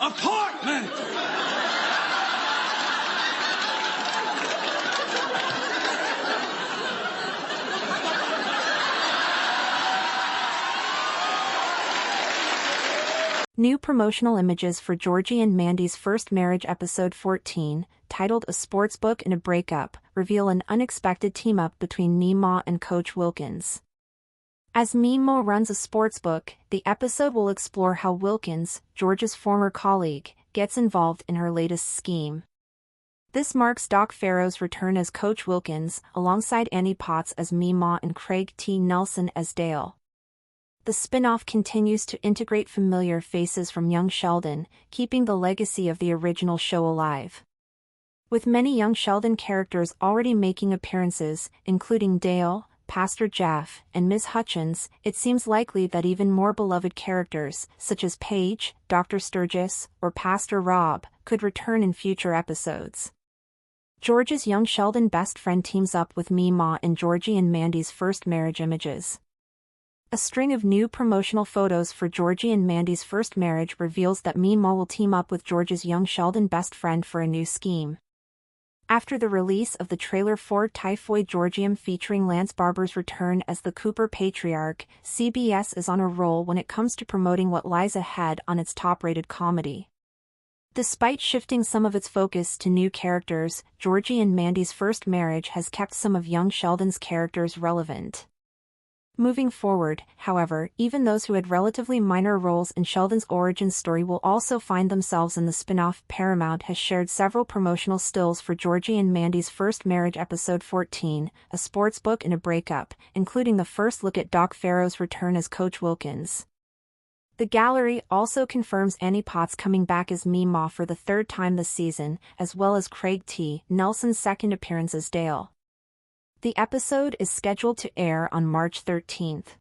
apartment! New promotional images for Georgie and Mandy's First Marriage episode 14, titled A Sportsbook and a Breakup, reveal an unexpected team-up between Meemaw and Coach Wilkins. As Meemaw runs a sportsbook, the episode will explore how Wilkins, George's former colleague, gets involved in her latest scheme. This marks Doc Farrow's return as Coach Wilkins, alongside Annie Potts as Meemaw and Craig T. Nelson as Dale. The spin-off continues to integrate familiar faces from young Sheldon, keeping the legacy of the original show alive. With many young Sheldon characters already making appearances, including Dale, Pastor Jeff, and Ms. Hutchins, it seems likely that even more beloved characters, such as Paige, Dr. Sturgis, or Pastor Rob, could return in future episodes. George's young Sheldon best friend teams up with Meemaw in Georgie and Mandy's First Marriage images. A string of new promotional photos for Georgie and Mandy's First Marriage reveals that Meemaw will team up with George's young Sheldon best friend for a new scheme. After the release of the trailer for Typhoid Georgium featuring Lance Barber's return as the Cooper Patriarch, CBS is on a roll when it comes to promoting what lies ahead on its top-rated comedy. Despite shifting some of its focus to new characters, Georgie and Mandy's First Marriage has kept some of young Sheldon's characters relevant. Moving forward, however, even those who had relatively minor roles in Sheldon's origin story will also find themselves in the spin-off. Paramount has shared several promotional stills for Georgie and Mandy's First Marriage episode 14, A Sportsbook and a Breakup, including the first look at Doc Farrow's return as Coach Wilkins. The gallery also confirms Annie Potts coming back as Meemaw for the third time this season, as well as Craig T. Nelson's second appearance as Dale. The episode is scheduled to air on March 13th.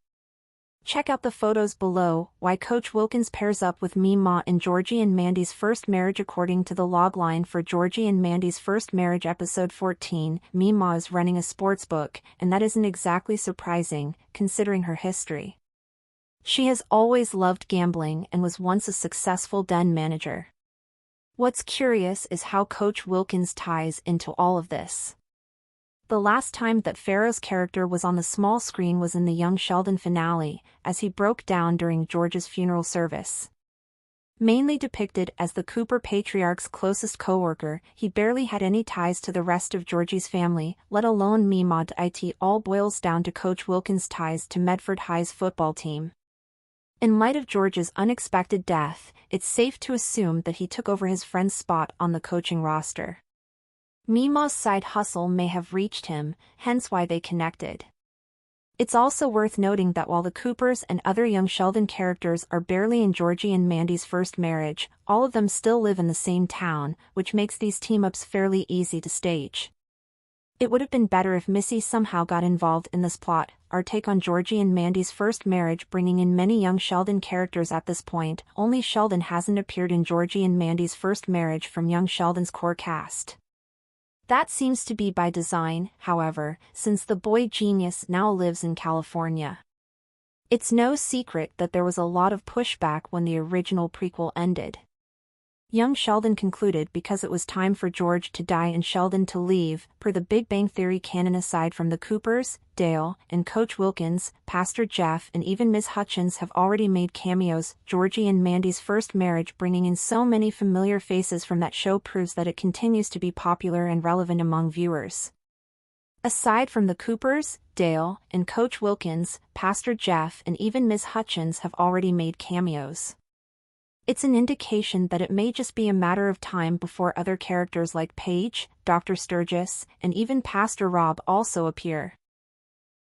Check out the photos below. Why Coach Wilkins pairs up with Meemaw in Georgie and Mandy's First Marriage. According to the logline for Georgie and Mandy's First Marriage episode 14, Meemaw is running a sportsbook, and that isn't exactly surprising, considering her history. She has always loved gambling and was once a successful den manager. What's curious is how Coach Wilkins ties into all of this. The last time that Farrow's character was on the small screen was in the Young Sheldon finale, as he broke down during George's funeral service. Mainly depicted as the Cooper Patriarch's closest co-worker, he barely had any ties to the rest of Georgie's family, let alone Meemaw. It all boils down to Coach Wilkins' ties to Medford High's football team. In light of George's unexpected death, it's safe to assume that he took over his friend's spot on the coaching roster. Meemaw's side hustle may have reached him, hence why they connected. It's also worth noting that while the Coopers and other young Sheldon characters are barely in Georgie and Mandy's First Marriage, all of them still live in the same town, which makes these team-ups fairly easy to stage. It would have been better if Missy somehow got involved in this plot. Our take on Georgie and Mandy's First Marriage, bringing in many young Sheldon characters at this point. Only Sheldon hasn't appeared in Georgie and Mandy's First Marriage from young Sheldon's core cast. That seems to be by design, however, since the boy genius now lives in California. It's no secret that there was a lot of pushback when the original prequel ended. Young Sheldon concluded because it was time for George to die and Sheldon to leave. Per the Big Bang Theory canon, aside from the Coopers, Dale, and Coach Wilkins, Pastor Jeff and even Ms. Hutchins have already made cameos. Georgie and Mandy's First Marriage, bringing in so many familiar faces from that show, proves that it continues to be popular and relevant among viewers. Aside from the Coopers, Dale, and Coach Wilkins, Pastor Jeff and even Ms. Hutchins have already made cameos. It's an indication that it may just be a matter of time before other characters like Paige, Dr. Sturgis, and even Pastor Rob also appear.